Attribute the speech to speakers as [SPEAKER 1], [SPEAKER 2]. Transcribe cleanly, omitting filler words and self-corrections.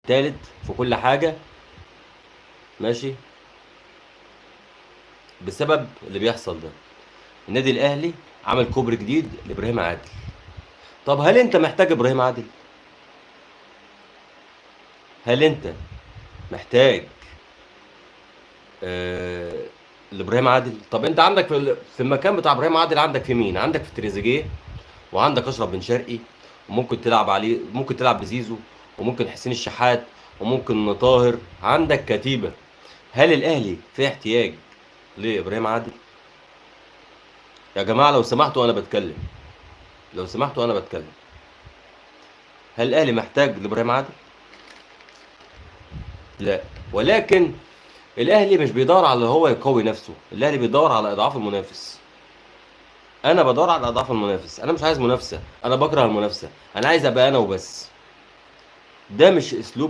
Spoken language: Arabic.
[SPEAKER 1] تالت في كل حاجه، ماشي، بسبب اللي بيحصل ده. النادي الاهلي عمل كوبري جديد لابراهيم عادل. طب هل انت محتاج ابراهيم عادل؟ هل انت محتاج آه لابراهيم عادل؟ طب انت عندك في المكان بتاع ابراهيم عادل عندك في مين؟ عندك في تريزيجيه، وعندك اشرف بن شرقي، وممكن تلعب عليه، ممكن تلعب بزيزو، وممكن حسين الشحات، وممكن طاهر. عندك كتيبه. هل الاهلي في احتياج لابراهيم عادل؟ يا جماعه لو سمحتوا انا بتكلم، لو سمحتوا انا بتكلم. هل الاهلي محتاج لابراهيم عادل؟ لا. ولكن الاهلي مش بيدور على هو يقوي نفسه، الاهلي بيدور على اضعاف المنافس. انا بدور على اضعاف المنافس، انا مش عايز منافسه، انا بكره المنافسه، انا عايز ابقى انا وبس. ده مش اسلوب